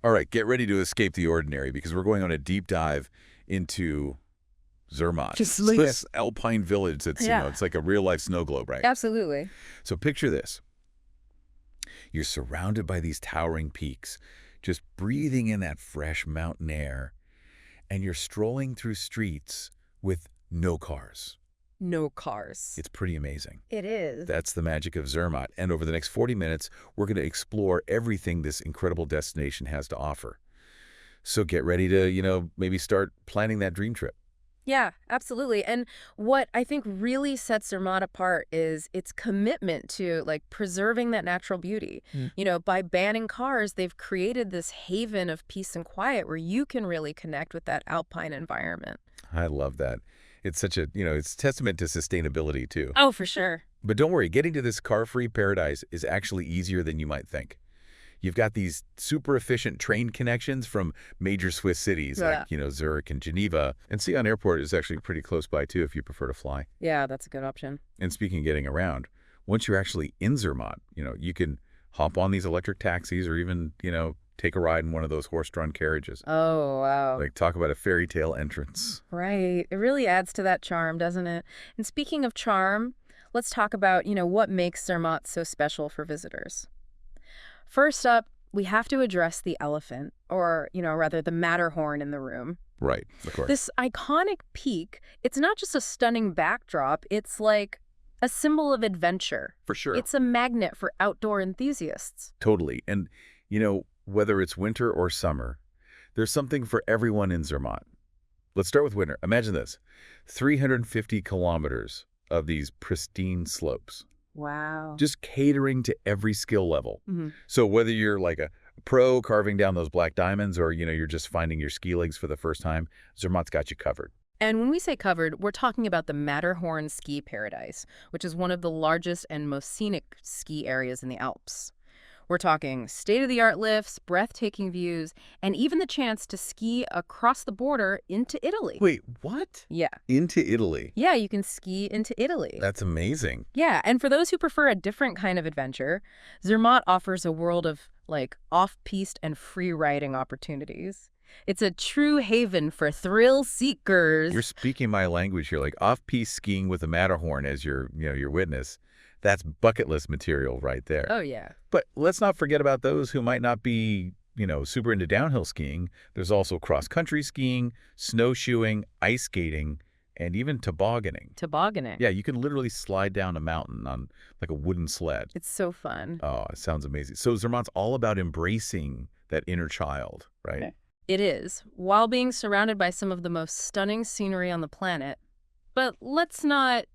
All right, get ready to escape the ordinary because we're going on a deep dive into Zermatt. Just It's this alpine village that's, it's like a real-life snow globe, right? Absolutely. So picture this. You're surrounded by these towering peaks, just breathing in that fresh mountain air, and you're strolling through streets with no cars. No cars. It's pretty amazing. It is. That's the magic of Zermatt. And over the next 40 minutes, we're going to explore everything this incredible destination has to offer. So get ready to, maybe start planning that dream trip. Yeah, absolutely. And what I think really sets Zermatt apart is its commitment to preserving that natural beauty. By banning cars, they've created this haven of peace and quiet where you can really connect with that alpine environment. I love that. It's such a, it's testament to sustainability too. Oh, for sure. But don't worry, getting to this car-free paradise is actually easier than you might think. You've got these super efficient train connections from major Swiss cities like, Zurich and Geneva. And Sion Airport is actually pretty close by too if you prefer to fly. Yeah, that's a good option. And speaking of getting around, once you're actually in Zermatt, you can hop on these electric taxis or even, take a ride in one of those horse-drawn carriages. Oh, wow. Talk about a fairy tale entrance. Right. It really adds to that charm, doesn't it? And speaking of charm, let's talk about, what makes Zermatt so special for visitors. First up, we have to address the elephant, or, rather the Matterhorn in the room. Right, of course. This iconic peak, it's not just a stunning backdrop, it's like a symbol of adventure. For sure. It's a magnet for outdoor enthusiasts. Totally. And, whether it's winter or summer, there's something for everyone in Zermatt. Let's start with winter. Imagine this, 350 kilometers of these pristine slopes. Wow. Just catering to every skill level. Mm-hmm. So whether you're like a pro carving down those black diamonds or, you're just finding your ski legs for the first time, Zermatt's got you covered. And when we say covered, we're talking about the Matterhorn ski paradise, which is one of the largest and most scenic ski areas in the Alps. We're talking state-of-the-art lifts, breathtaking views, and even the chance to ski across the border into Italy. Wait, what? Yeah. Into Italy? Yeah, you can ski into Italy. That's amazing. Yeah, and for those who prefer a different kind of adventure, Zermatt offers a world of, off-piste and free-riding opportunities. It's a true haven for thrill seekers. You're speaking my language here, off-piste skiing with the Matterhorn as your witness. That's bucket list material right there. Oh, yeah. But let's not forget about those who might not be, super into downhill skiing. There's also cross-country skiing, snowshoeing, ice skating, and even tobogganing. Tobogganing. Yeah, you can literally slide down a mountain on a wooden sled. It's so fun. Oh, it sounds amazing. So Zermatt's all about embracing that inner child, right? Okay. It is, while being surrounded by some of the most stunning scenery on the planet. But let's not,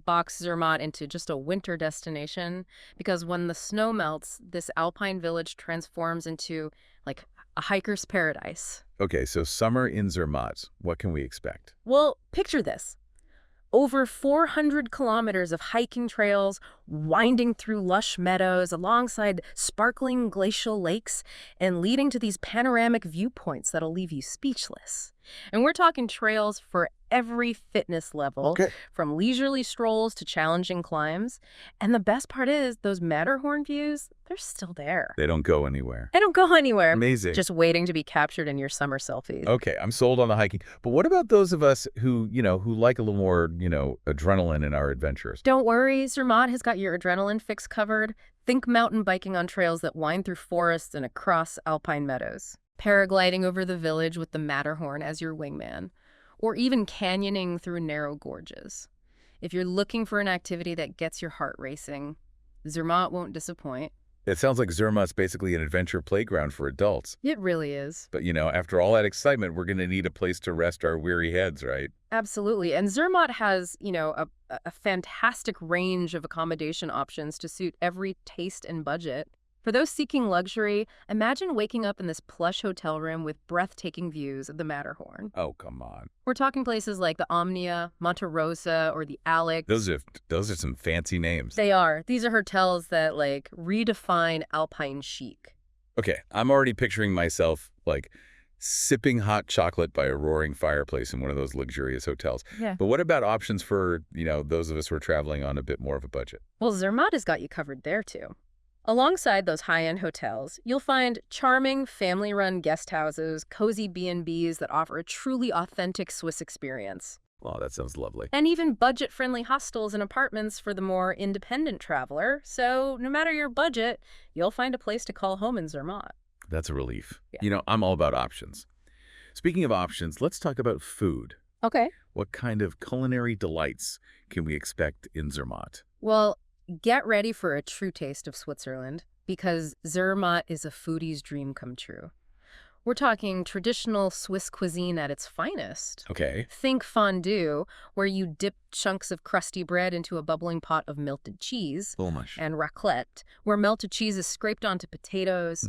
box Zermatt into just a winter destination, because when the snow melts, this alpine village transforms into, a hiker's paradise. Okay, so summer in Zermatt, what can we expect? Well, picture this. Over 400 kilometers of hiking trails, winding through lush meadows alongside sparkling glacial lakes, and leading to these panoramic viewpoints that'll leave you speechless. And we're talking trails for every fitness level, from leisurely strolls to challenging climbs. And the best part is, those Matterhorn views, they're still there. They don't go anywhere. They don't go anywhere. Amazing. Just waiting to be captured in your summer selfies. Okay, I'm sold on the hiking. But what about those of us who, who like a little more, adrenaline in our adventures? Don't worry, Zermatt has got your adrenaline fix covered. Think mountain biking on trails that wind through forests and across alpine meadows. Paragliding over the village with the Matterhorn as your wingman, or even canyoning through narrow gorges. If you're looking for an activity that gets your heart racing, Zermatt won't disappoint. It sounds like Zermatt's basically an adventure playground for adults. It really is. But, after all that excitement, we're going to need a place to rest our weary heads, right? Absolutely. And Zermatt has, a fantastic range of accommodation options to suit every taste and budget. For those seeking luxury, imagine waking up in this plush hotel room with breathtaking views of the Matterhorn. Oh, come on. We're talking places like the Omnia, Monte Rosa, or the Alex. Those are some fancy names. They are. These are hotels that, redefine alpine chic. Okay, I'm already picturing myself, sipping hot chocolate by a roaring fireplace in one of those luxurious hotels. Yeah. But what about options for, those of us who are traveling on a bit more of a budget? Well, Zermatt has got you covered there, too. Alongside those high-end hotels, you'll find charming family-run guest houses, cozy B&Bs that offer a truly authentic Swiss experience. Wow, that sounds lovely. And even budget-friendly hostels and apartments for the more independent traveler. So no matter your budget, you'll find a place to call home in Zermatt. That's a relief. Yeah. You know, I'm all about options. Speaking of options, let's talk about food. Okay. What kind of culinary delights can we expect in Zermatt? Well, get ready for a true taste of Switzerland, because Zermatt is a foodie's dream come true. We're talking traditional Swiss cuisine at its finest. Okay. Think fondue, where you dip chunks of crusty bread into a bubbling pot of melted cheese. Bulmish. And raclette, where melted cheese is scraped onto potatoes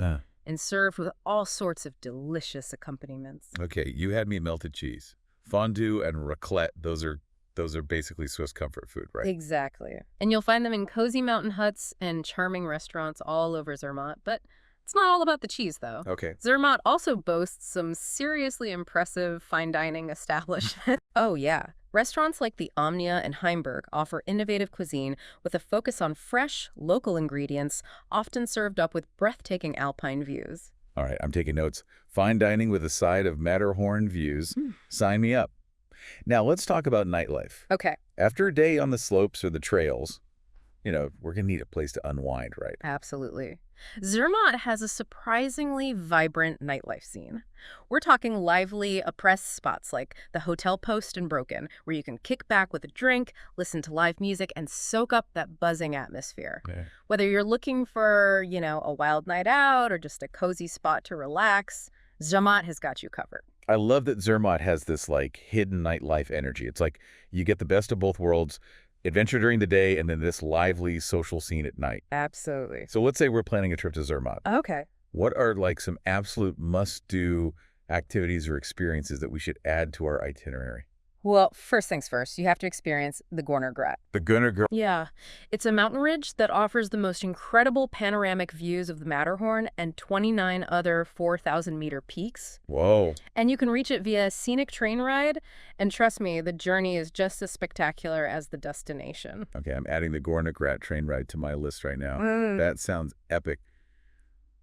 and served with all sorts of delicious accompaniments. Okay, you had me at melted cheese. Fondue and raclette, those are basically Swiss comfort food, right? Exactly. And you'll find them in cozy mountain huts and charming restaurants all over Zermatt, but it's not all about the cheese, though. Okay. Zermatt also boasts some seriously impressive fine dining establishments. Oh, yeah. Restaurants like the Omnia and Heimberg offer innovative cuisine with a focus on fresh, local ingredients, often served up with breathtaking alpine views. All right, I'm taking notes. Fine dining with a side of Matterhorn views. Sign me up. Now, let's talk about nightlife. Okay. After a day on the slopes or the trails, you know, we're going to need a place to unwind, right? Absolutely. Zermatt has a surprisingly vibrant nightlife scene. We're talking lively, oppressed spots like the Hotel Post in Broken, where you can kick back with a drink, listen to live music, and soak up that buzzing atmosphere. Yeah. Whether you're looking for, a wild night out or just a cozy spot to relax, Zermatt has got you covered. I love that Zermatt has this, hidden nightlife energy. It's like you get the best of both worlds. Adventure during the day, and then this lively social scene at night. Absolutely. So let's say we're planning a trip to Zermatt. Okay. What are some absolute must-do activities or experiences that we should add to our itinerary? Well, first things first, you have to experience the Gornergrat. The Gunner. Yeah. It's a mountain ridge that offers the most incredible panoramic views of the Matterhorn and 29 other 4,000-meter peaks. Whoa. And you can reach it via a scenic train ride. And trust me, the journey is just as spectacular as the destination. Okay, I'm adding the Gornergrat train ride to my list right now. That sounds epic.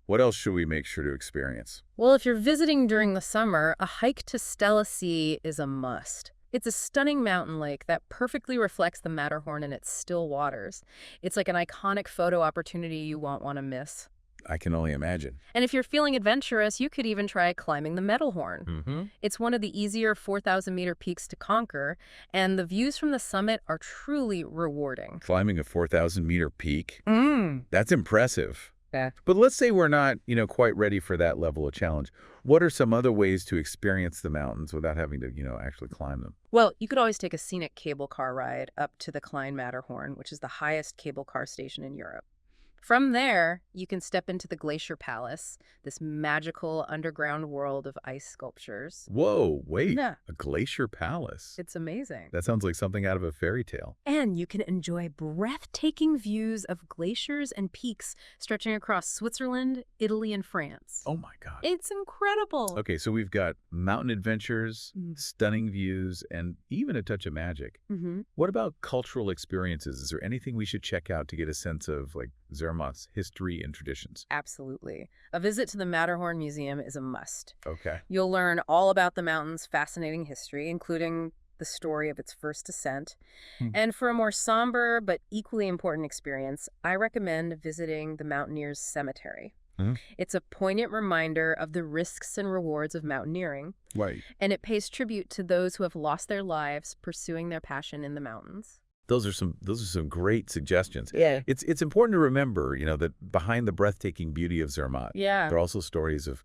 What else should we make sure to experience? Well, if you're visiting during the summer, a hike to Stella Sea is a must. It's a stunning mountain lake that perfectly reflects the Matterhorn in its still waters. It's like an iconic photo opportunity you won't want to miss. I can only imagine. And if you're feeling adventurous, you could even try climbing the Matterhorn. It's one of the easier 4,000-meter peaks to conquer, and the views from the summit are truly rewarding. Climbing a 4,000-meter peak? That's impressive. Yeah. But let's say we're not, quite ready for that level of challenge. What are some other ways to experience the mountains without having to, actually climb them? Well, you could always take a scenic cable car ride up to the Klein Matterhorn, which is the highest cable car station in Europe. From there, you can step into the Glacier Palace, this magical underground world of ice sculptures. Whoa, wait. Yeah. A glacier palace? It's amazing. That sounds like something out of a fairy tale. And you can enjoy breathtaking views of glaciers and peaks stretching across Switzerland, Italy, and France. Oh my God. It's incredible. Okay, so we've got mountain adventures, stunning views, and even a touch of magic. What about cultural experiences? Is there anything we should check out to get a sense of, Zermatt's history and traditions? Absolutely. A visit to the Matterhorn Museum is a must. Okay. You'll learn all about the mountain's fascinating history, including the story of its first ascent. And for a more somber but equally important experience, I recommend visiting the Mountaineers' Cemetery. It's a poignant reminder of the risks and rewards of mountaineering. Right. And it pays tribute to those who have lost their lives pursuing their passion in the mountains. Those are some great suggestions. Yeah. It's important to remember, that behind the breathtaking beauty of Zermatt, Yeah. there are also stories of,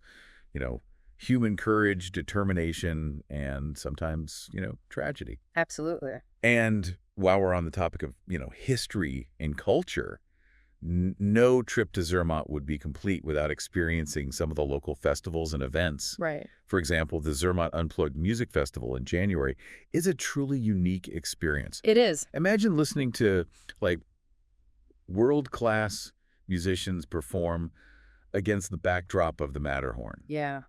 human courage, determination, and sometimes, tragedy. Absolutely. And while we're on the topic of, history and culture, no trip to Zermatt would be complete without experiencing some of the local festivals and events. Right. For example, the Zermatt Unplugged Music Festival in January is a truly unique experience. It is. Imagine listening to, world-class musicians perform against the backdrop of the Matterhorn. Yeah.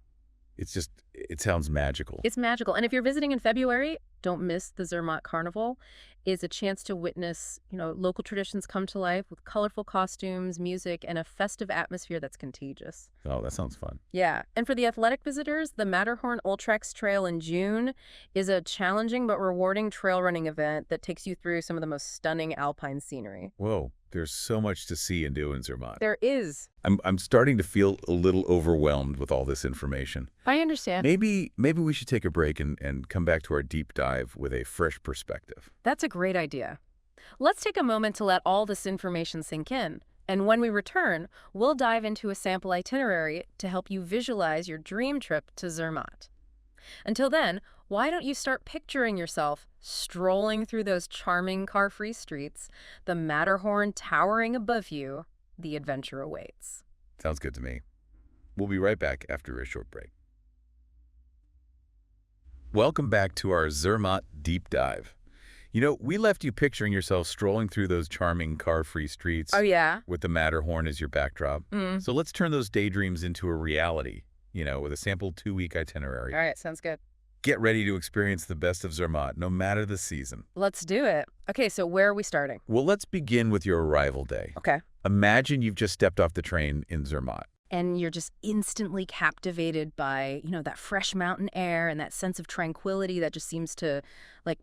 It sounds magical. It's magical. And if you're visiting in February, don't miss the Zermatt Carnival. It's a chance to witness, local traditions come to life with colorful costumes, music, and a festive atmosphere that's contagious. Oh, that sounds fun. Yeah. And for the athletic visitors, the Matterhorn Ultrex Trail in June is a challenging but rewarding trail running event that takes you through some of the most stunning alpine scenery. Whoa, there's so much to see and do in Zermatt. There is. I'm starting to feel a little overwhelmed with all this information. I understand. Maybe we should take a break and come back to our deep dive with a fresh perspective. That's a great idea. Let's take a moment to let all this information sink in. And when we return, we'll dive into a sample itinerary to help you visualize your dream trip to Zermatt. Until then, why don't you start picturing yourself strolling through those charming car-free streets, the Matterhorn towering above you? The adventure awaits. Sounds good to me. We'll be right back after a short break. Welcome back to our Zermatt deep dive. We left you picturing yourself strolling through those charming car-free streets. Oh, yeah? With the Matterhorn as your backdrop. So let's turn those daydreams into a reality, with a sample 2-week itinerary. All right, sounds good. Get ready to experience the best of Zermatt, no matter the season. Let's do it. Okay, so where are we starting? Well, let's begin with your arrival day. Okay. Imagine you've just stepped off the train in Zermatt. And you're just instantly captivated by, that fresh mountain air and that sense of tranquility that just seems to,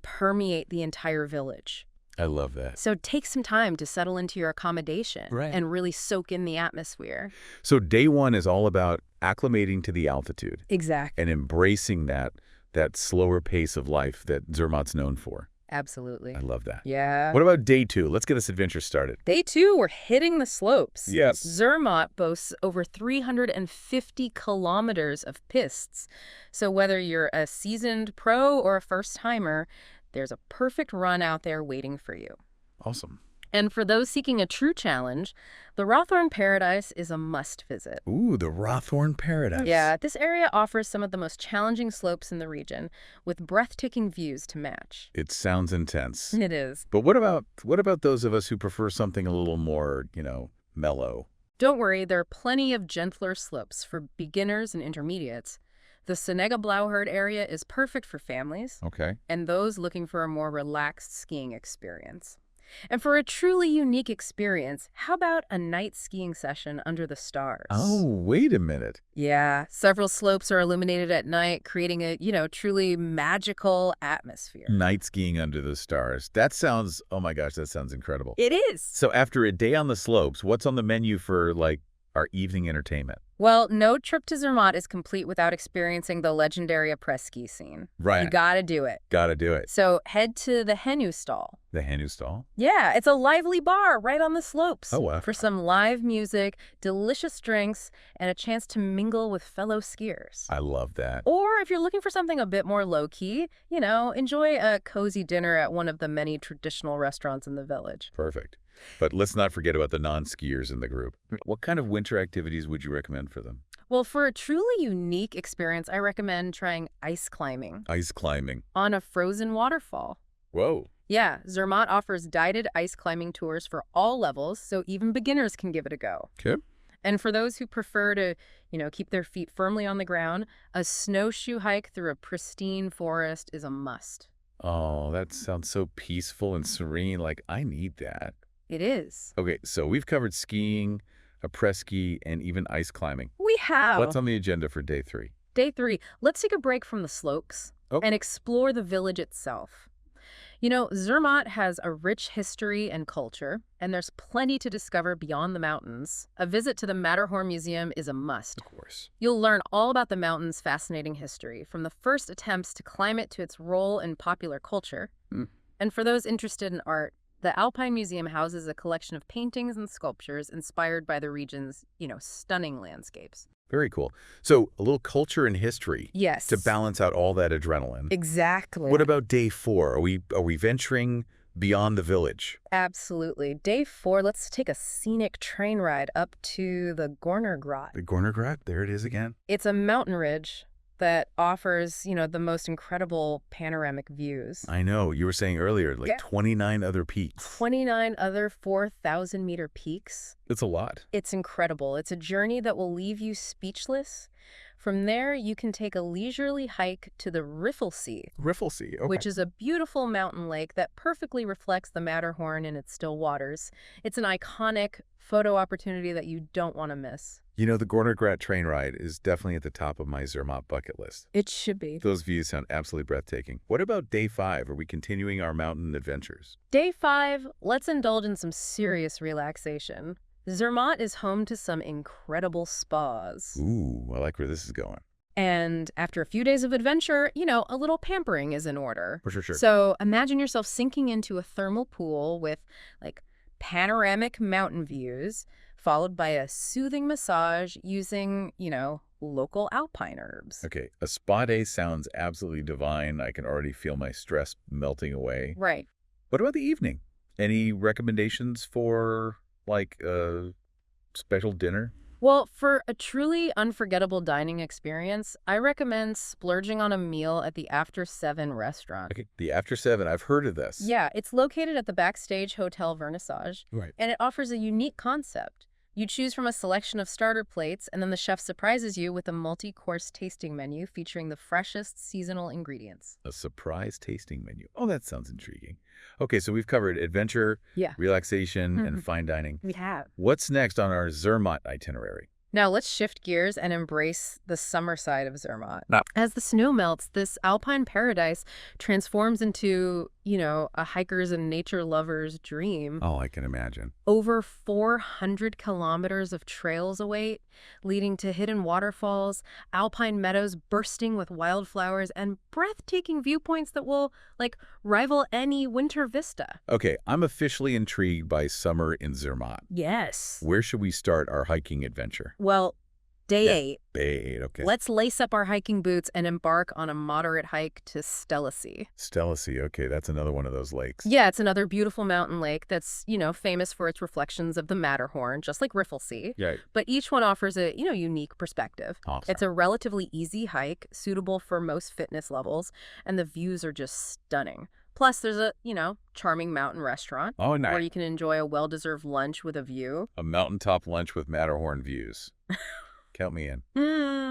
permeate the entire village. I love that. So take some time to settle into your accommodation and really soak in the atmosphere. So day one is all about acclimating to the altitude. Exactly. And embracing that slower pace of life that Zermatt's known for. Absolutely. I love that. Yeah. What about day two? Let's get this adventure started. Day two, we're hitting the slopes. Yes. Zermatt boasts over 350 kilometers of pistes. So whether you're a seasoned pro or a first-timer, there's a perfect run out there waiting for you. Awesome. And for those seeking a true challenge, the Rothorn Paradise is a must-visit. Ooh, the Rothorn Paradise. Yeah, this area offers some of the most challenging slopes in the region, with breathtaking views to match. It sounds intense. It is. But what about those of us who prefer something a little more, mellow? Don't worry, there are plenty of gentler slopes for beginners and intermediates. The Senega-Blauherd area is perfect for families. Okay. And those looking for a more relaxed skiing experience. And for a truly unique experience, how about a night skiing session under the stars? Oh, wait a minute. Yeah, several slopes are illuminated at night, creating a, truly magical atmosphere. Night skiing under the stars. Oh my gosh, that sounds incredible. It is. So after a day on the slopes, what's on the menu for, our evening entertainment? Well, no trip to Zermatt is complete without experiencing the legendary après-ski scene. Right. You gotta do it. Gotta do it. So head to the Henu stall. The Henu stall? Yeah, it's a lively bar right on the slopes. Oh, wow. For some live music, delicious drinks, and a chance to mingle with fellow skiers. I love that. Or if you're looking for something a bit more low-key, enjoy a cozy dinner at one of the many traditional restaurants in the village. Perfect. But let's not forget about the non-skiers in the group. What kind of winter activities would you recommend for them? Well, for a truly unique experience, I recommend trying ice climbing. Ice climbing. On a frozen waterfall. Whoa. Yeah, Zermatt offers guided ice climbing tours for all levels, so even beginners can give it a go. Okay. And for those who prefer to, keep their feet firmly on the ground, a snowshoe hike through a pristine forest is a must. Oh, that sounds so peaceful and serene. I need that. It is. Okay, so we've covered skiing, après-ski, and even ice climbing. We have. What's on the agenda for day 3? Day 3, let's take a break from the slopes and explore the village itself. Zermatt has a rich history and culture, and there's plenty to discover beyond the mountains. A visit to the Matterhorn Museum is a must. Of course. You'll learn all about the mountain's fascinating history, from the first attempts to climb it to its role in popular culture. And for those interested in art, the Alpine Museum houses a collection of paintings and sculptures inspired by the region's, stunning landscapes. Very cool. So a little culture and history. Yes. To balance out all that adrenaline. Exactly. What about day 4? Are we venturing beyond the village? Absolutely. Day 4, let's take a scenic train ride up to the Gornergrat. The Gornergrat? There it is again. It's a mountain ridge that offers, the most incredible panoramic views. I know. You were saying earlier, 29 other peaks. 29 other 4,000-meter peaks. It's a lot. It's incredible. It's a journey that will leave you speechless. From there, you can take a leisurely hike to the Riffelsee, Riffelsee, okay. which is a beautiful mountain lake that perfectly reflects the Matterhorn in its still waters. It's an iconic photo opportunity that you don't want to miss. You know, the Gornergrat train ride is definitely at the top of my Zermatt bucket list. It should be. Those views sound absolutely breathtaking. What about day 5? Are we continuing our mountain adventures? Day 5, let's indulge in some serious relaxation. Zermatt is home to some incredible spas. Ooh, I like where this is going. And after a few days of adventure, a little pampering is in order. For sure. So imagine yourself sinking into a thermal pool with, panoramic mountain views, followed by a soothing massage using, local alpine herbs. Okay, a spa day sounds absolutely divine. I can already feel my stress melting away. Right. What about the evening? Any recommendations for, a special dinner? Well, for a truly unforgettable dining experience, I recommend splurging on a meal at the After 7 restaurant. Okay, the After 7, I've heard of this. Yeah, it's located at the Backstage Hotel Vernissage, Right. and it offers a unique concept. You choose from a selection of starter plates, and then the chef surprises you with a multi-course tasting menu featuring the freshest seasonal ingredients. A surprise tasting menu. Oh, that sounds intriguing. Okay, so we've covered adventure, Yeah. relaxation, and fine dining. We have. What's next on our Zermatt itinerary? Now let's shift gears and embrace the summer side of Zermatt. Now- As the snow melts, this alpine paradise transforms into, a hiker's and nature lover's dream. Oh, I can imagine. Over 400 kilometers of trails await, leading to hidden waterfalls, alpine meadows bursting with wildflowers, and breathtaking viewpoints that will, rival any winter vista. Okay, I'm officially intrigued by summer in Zermatt. Yes. Where should we start our hiking adventure? Well, day 8. Day 8, okay. Let's lace up our hiking boots and embark on a moderate hike to Stellasee. Stellasee, okay, that's another one of those lakes. Yeah, it's another beautiful mountain lake that's, famous for its reflections of the Matterhorn, just like Riffelsee. Yeah. But each one offers a, unique perspective. Awesome. It's a relatively easy hike, suitable for most fitness levels, and the views are just stunning. Plus, there's a, charming mountain restaurant Oh, nice. where you can enjoy a well-deserved lunch with a view. A mountaintop lunch with Matterhorn views. Count me in.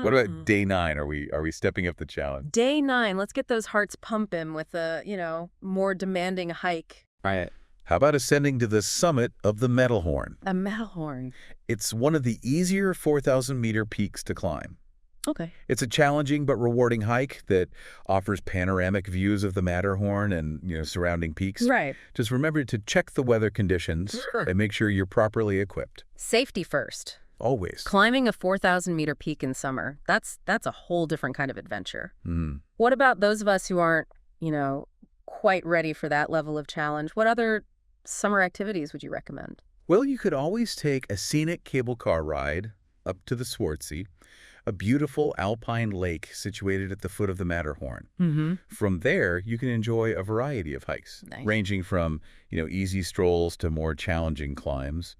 What about day 9? Are we stepping up the challenge? Day 9, let's get those hearts pumping with a, more demanding hike. All right. How about ascending to the summit of the Matterhorn? A Matterhorn. It's one of the easier 4,000-meter peaks to climb. Okay. It's a challenging but rewarding hike that offers panoramic views of the Matterhorn and, surrounding peaks. Right. Just remember to check the weather conditions and make sure you're properly equipped. Safety first. Always. Climbing a 4,000-meter peak in summer, that's a whole different kind of adventure. Mm. What about those of us who aren't, quite ready for that level of challenge? What other summer activities would you recommend? Well, you could always take a scenic cable car ride up to the Swartsee, a beautiful alpine lake situated at the foot of the Matterhorn. Mm-hmm. From there, you can enjoy a variety of hikes, Nice. ranging from, easy strolls to more challenging climbs.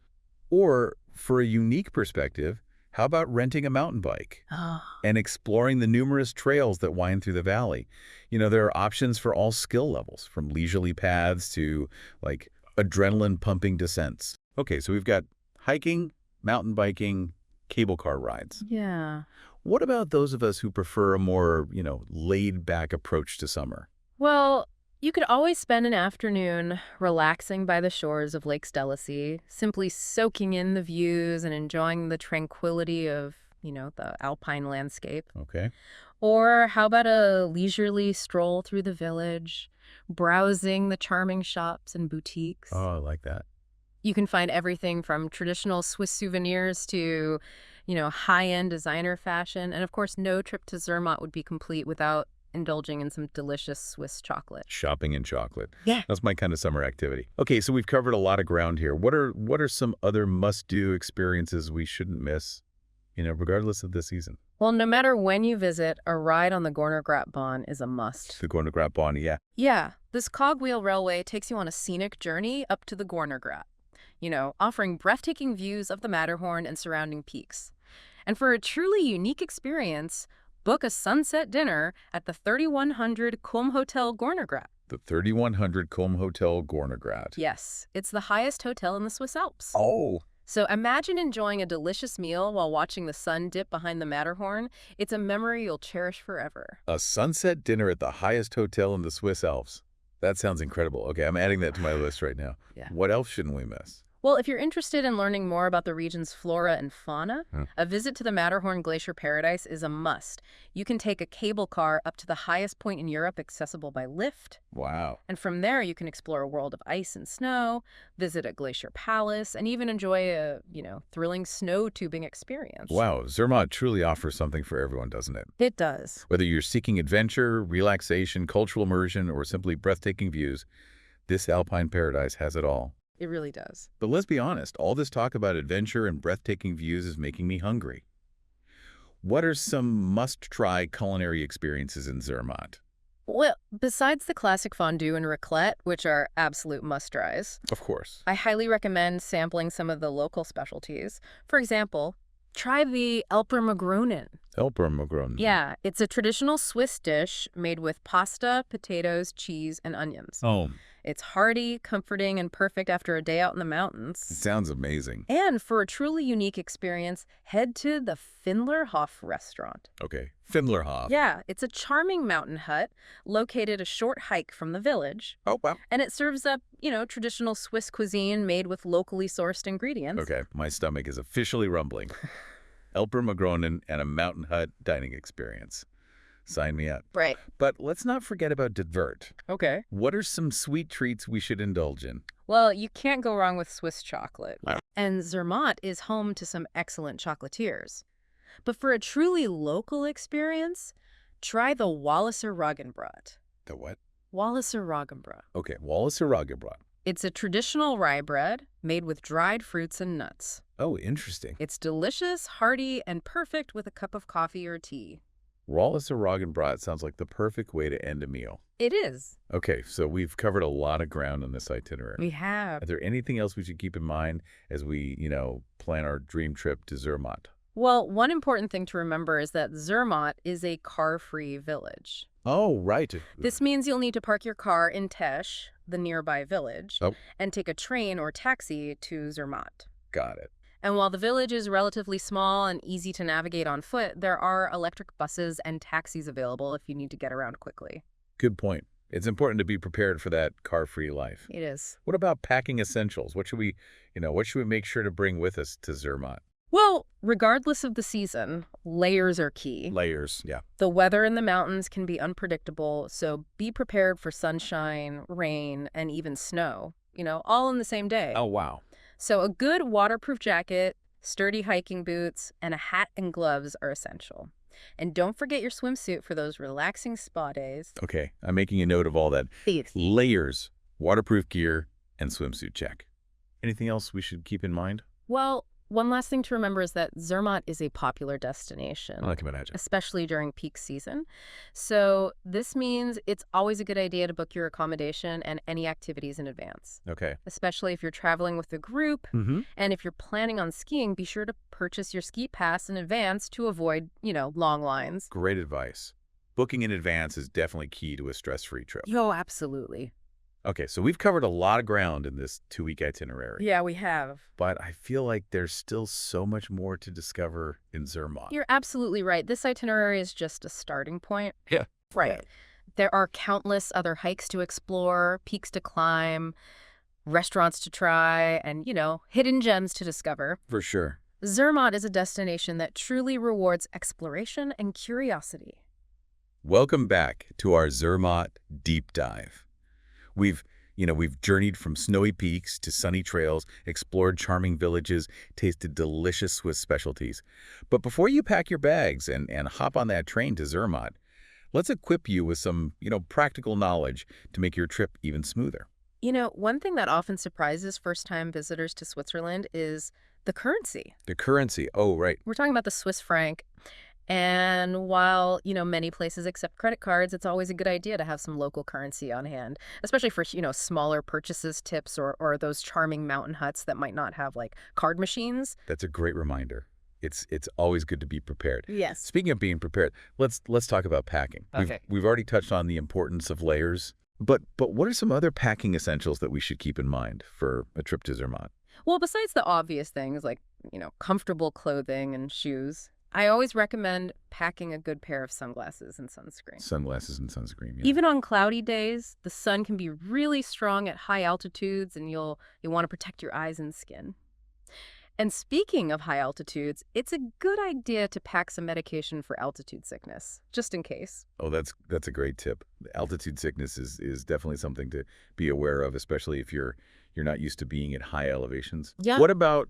Or, for a unique perspective, how about renting a mountain bike Oh. and exploring the numerous trails that wind through the valley? There are options for all skill levels, from leisurely paths to, adrenaline-pumping descents. Okay, so we've got hiking, mountain biking, cable car rides. Yeah. What about those of us who prefer a more, laid-back approach to summer? Well, you could always spend an afternoon relaxing by the shores of Lake Stellasee, simply soaking in the views and enjoying the tranquility of, the alpine landscape. Okay. Or how about a leisurely stroll through the village, browsing the charming shops and boutiques? Oh, I like that. You can find everything from traditional Swiss souvenirs to, high-end designer fashion. And of course, no trip to Zermatt would be complete without indulging in some delicious Swiss chocolate. Shopping and chocolate. Yeah. That's my kind of summer activity. Okay, so we've covered a lot of ground here. What are some other must-do experiences we shouldn't miss, regardless of the season? Well, no matter when you visit, a ride on the Gornergratbahn is a must. The Gornergratbahn, yeah. Yeah, this cogwheel railway takes you on a scenic journey up to the Gornergrat, offering breathtaking views of the Matterhorn and surrounding peaks. And for a truly unique experience, book a sunset dinner at the 3100 Kulm Hotel Gornergrat. The 3100 Kulm Hotel Gornergrat. Yes, it's the highest hotel in the Swiss Alps. Oh, So imagine enjoying a delicious meal while watching the sun dip behind the Matterhorn. It's a memory you'll cherish forever. A sunset dinner at the highest hotel in the Swiss Alps. That sounds incredible. Okay, I'm adding that to my list right now. Yeah. What else shouldn't we miss? Well, if you're interested in learning more about the region's flora and fauna, a visit to the Matterhorn Glacier Paradise is a must. You can take a cable car up to the highest point in Europe accessible by lift. Wow. And from there, you can explore a world of ice and snow, visit a glacier palace, and even enjoy a, thrilling snow tubing experience. Wow, Zermatt truly offers something for everyone, doesn't it? It does. Whether you're seeking adventure, relaxation, cultural immersion, or simply breathtaking views, this alpine paradise has it all. It really does. But let's be honest, all this talk about adventure and breathtaking views is making me hungry. What are some must-try culinary experiences in Zermatt? Well, besides the classic fondue and raclette, which are absolute must-tries, Of course. I highly recommend sampling some of the local specialties. For example, try the Elpermagronen. Elpermagronen. Yeah, it's a traditional Swiss dish made with pasta, potatoes, cheese, and onions. Oh, It's hearty, comforting, and perfect after a day out in the it mountains. sounds amazing. And for a truly unique experience, head to the Findlerhof restaurant. Okay, Findlerhof. Yeah, it's a charming mountain hut located a short hike from the village. Oh, wow. And it serves up, traditional Swiss cuisine made with locally sourced ingredients. Okay, my stomach is officially rumbling. Elpermagronen and a mountain hut dining experience. Sign me up. Right. But let's not forget about dessert. Okay. What are some sweet treats we should indulge in? Well, you can't go wrong with Swiss chocolate. Wow. And Zermatt is home to some excellent chocolatiers. But for a truly local experience, try the Walliser Roggenbrot. The what? Walliser Roggenbrot. Okay, Walliser Roggenbrot. It's a traditional rye bread made with dried fruits and nuts. Oh, interesting. It's delicious, hearty, and perfect with a cup of coffee or tea. Walliser Roggenbrot sounds like the perfect way to end a meal. It is. Okay, so we've covered a lot of ground on this itinerary. We have. Are there anything else we should keep in mind as we, plan our dream trip to Zermatt? Well, one important thing to remember is that Zermatt is a car-free village. Oh, right. This means you'll need to park your car in Tesch, the nearby village, Oh. and take a train or taxi to Zermatt. Got it. And while the village is relatively small and easy to navigate on foot, there are electric buses and taxis available if you need to get around quickly. Good point. It's important to be prepared for that car-free life. It is. What about packing essentials? What should we make sure to bring with us to Zermatt? Well, regardless of the season, layers are key. Layers, yeah. The weather in the mountains can be unpredictable, so be prepared for sunshine, rain, and even snow, all in the same day. Oh, wow. So a good waterproof jacket, sturdy hiking boots, and a hat and gloves are essential. And don't forget your swimsuit for those relaxing spa days. Okay, I'm making a note of all that. Please. Layers, waterproof gear, and swimsuit check. Anything else we should keep in mind? Well, one last thing to remember is that Zermatt is a popular destination, I can imagine. especially during peak season. So this means it's always a good idea to book your accommodation and any activities in advance, Okay. especially if you're traveling with a group. Mm-hmm. And if you're planning on skiing, be sure to purchase your ski pass in advance to avoid, long lines. Great advice. Booking in advance is definitely key to a stress-free trip. Oh, absolutely. Okay, so we've covered a lot of ground in this 2-week itinerary. Yeah, we have. But I feel like there's still so much more to discover in Zermatt. You're absolutely right. This itinerary is just a starting point. Yeah. Right. There are countless other hikes to explore, peaks to climb, restaurants to try, and, hidden gems to discover. For sure. Zermatt is a destination that truly rewards exploration and curiosity. Welcome back to our Zermatt deep dive. We've journeyed from snowy peaks to sunny trails, explored charming villages, tasted delicious Swiss specialties. But before you pack your bags and hop on that train to Zermatt, let's equip you with some, practical knowledge to make your trip even smoother. One thing that often surprises first-time visitors to Switzerland is the currency. The currency. Oh, right. We're talking about the Swiss franc. And while, many places accept credit cards, it's always a good idea to have some local currency on hand, especially for, smaller purchases, tips, or those charming mountain huts that might not have, card machines. That's a great reminder. It's always good to be prepared. Yes. Speaking of being prepared, let's talk about packing. Okay. We've already touched on the importance of layers, but what are some other packing essentials that we should keep in mind for a trip to Zermatt? Well, besides the obvious things like, comfortable clothing and shoes, I always recommend packing a good pair of sunglasses and sunscreen. Sunglasses and sunscreen, yeah. Even on cloudy days, the sun can be really strong at high altitudes, and you'll want to protect your eyes and skin. And speaking of high altitudes, it's a good idea to pack some medication for altitude sickness, just in case. Oh, that's a great tip. Altitude sickness is definitely something to be aware of, especially if you're not used to being at high elevations. Yeah. What about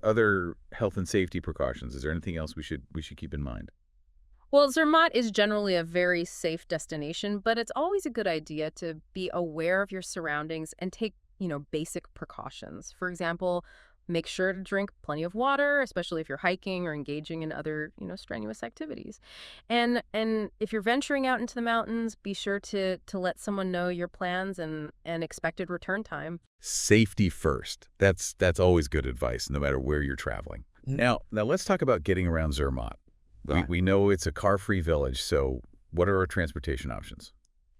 other health and safety precautions? Is there anything else we should keep in mind? Well, Zermatt is generally a very safe destination, but it's always a good idea to be aware of your surroundings and take, basic precautions. For example, make sure to drink plenty of water, especially if you're hiking or engaging in other, strenuous activities. And if you're venturing out into the mountains, be sure to let someone know your plans and expected return time. Safety first. That's always good advice, no matter where you're traveling. Now let's talk about getting around Zermatt. We know it's a car-free village, so what are our transportation options?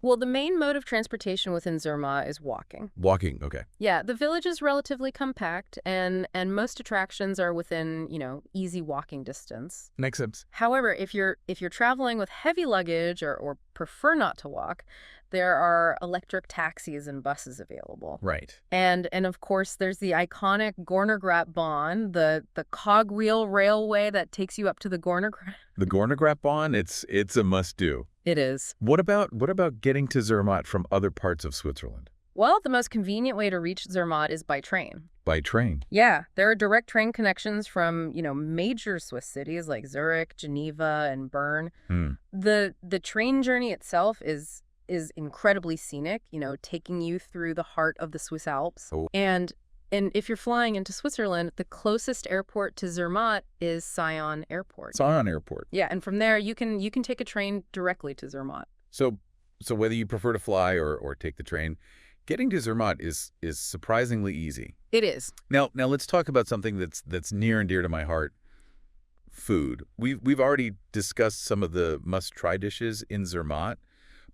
Well, the main mode of transportation within Zermatt is walking. Walking, okay. Yeah, the village is relatively compact, and most attractions are within, easy walking distance. Makes sense. However, if you're traveling with heavy luggage or prefer not to walk, there are electric taxis and buses available. Right. And of course, there's the iconic Gornergratbahn, the cogwheel railway that takes you up to the Gornergrat. The Gornergratbahn, it's a must-do. It is. What about getting to Zermatt from other parts of Switzerland? Well, the most convenient way to reach Zermatt is by train. By train? Yeah, there are direct train connections from, major Swiss cities like Zurich, Geneva, and Bern. The train journey itself is incredibly scenic, taking you through the heart of the Swiss Alps. Oh. And if you're flying into Switzerland, the closest airport to Zermatt is Sion Airport. Sion Airport. Yeah, and from there you can take a train directly to Zermatt. So whether you prefer to fly or take the train, getting to Zermatt is surprisingly easy. It is. Now let's talk about something that's near and dear to my heart. Food. We've already discussed some of the must-try dishes in Zermatt,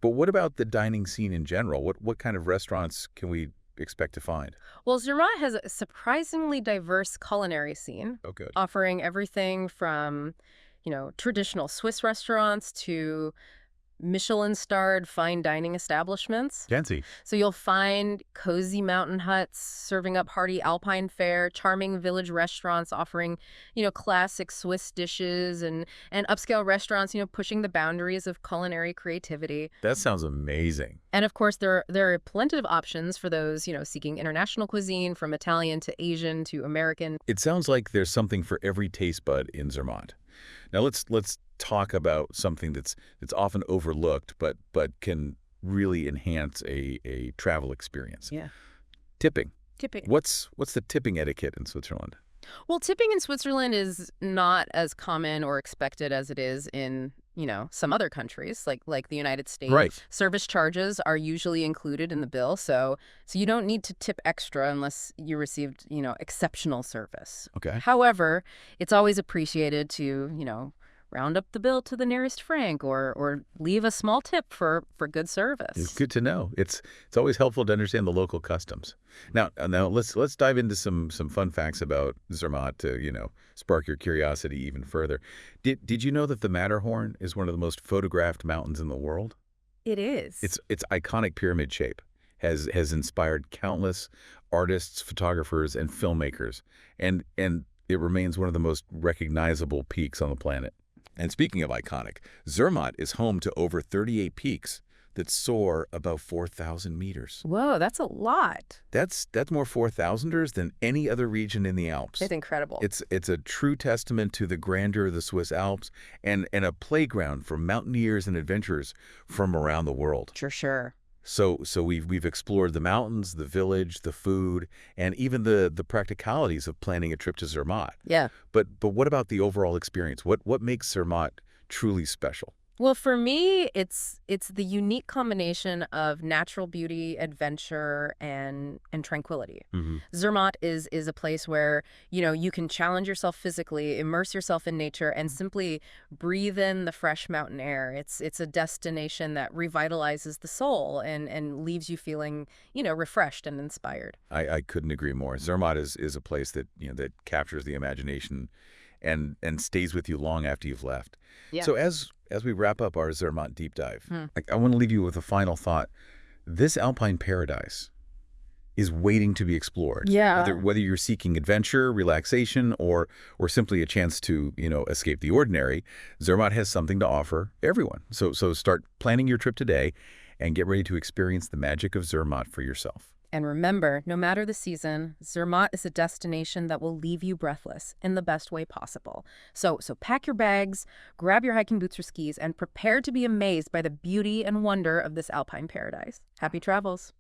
but what about the dining scene in general? What kind of restaurants can we expect to find? Well, Zermatt has a surprisingly diverse culinary scene. Oh, good. Offering everything from, traditional Swiss restaurants to Michelin-starred fine dining establishments. Fancy. So you'll find cozy mountain huts serving up hearty alpine fare, charming village restaurants offering, classic Swiss dishes, and upscale restaurants, pushing the boundaries of culinary creativity. That sounds amazing. And of course, there are plenty of options for those, seeking international cuisine, from Italian to Asian to American. It sounds like there's something for every taste bud in Zermatt. Now let's talk about something that's often overlooked, but can really enhance a travel experience. Yeah. Tipping. Tipping. What's the tipping etiquette in Switzerland? Well, tipping in Switzerland is not as common or expected as it is in, some other countries, like the United States. Right. Service charges are usually included in the bill, so you don't need to tip extra unless you received, exceptional service. Okay. However, it's always appreciated to, round up the bill to the nearest franc or leave a small tip for good service. It's good to know. It's always helpful to understand the local customs. Now let's dive into some fun facts about Zermatt to, spark your curiosity even further. Did you know that the Matterhorn is one of the most photographed mountains in the world? It is. Its iconic pyramid shape has inspired countless artists, photographers, and filmmakers, and it remains one of the most recognizable peaks on the planet. And speaking of iconic, Zermatt is home to over 38 peaks that soar above 4,000 meters. Whoa, that's a lot. That's more 4,000ers than any other region in the Alps. It's incredible. It's a true testament to the grandeur of the Swiss Alps and a playground for mountaineers and adventurers from around the world. For sure. So we've explored the mountains, the village, the food, and even the practicalities of planning a trip to Zermatt. Yeah. But what about the overall experience? What makes Zermatt truly special? Well, for me, it's the unique combination of natural beauty, adventure, and tranquility. Hmm. Zermatt is a place where, you can challenge yourself physically, immerse yourself in nature, and simply breathe in the fresh mountain air. It's a destination that revitalizes the soul and leaves you feeling, refreshed and inspired. I couldn't agree more. Zermatt is a place that, that captures the imagination and stays with you long after you've left. Yeah. So as we wrap up our Zermatt deep dive, Hmm. I want to leave you with a final thought. This alpine paradise is waiting to be explored. Yeah. Whether you're seeking adventure, relaxation, or simply a chance to, escape the ordinary, Zermatt has something to offer everyone. So start planning your trip today and get ready to experience the magic of Zermatt for yourself. And remember, no matter the season, Zermatt is a destination that will leave you breathless in the best way possible. So pack your bags, grab your hiking boots or skis, and prepare to be amazed by the beauty and wonder of this alpine paradise. Happy travels!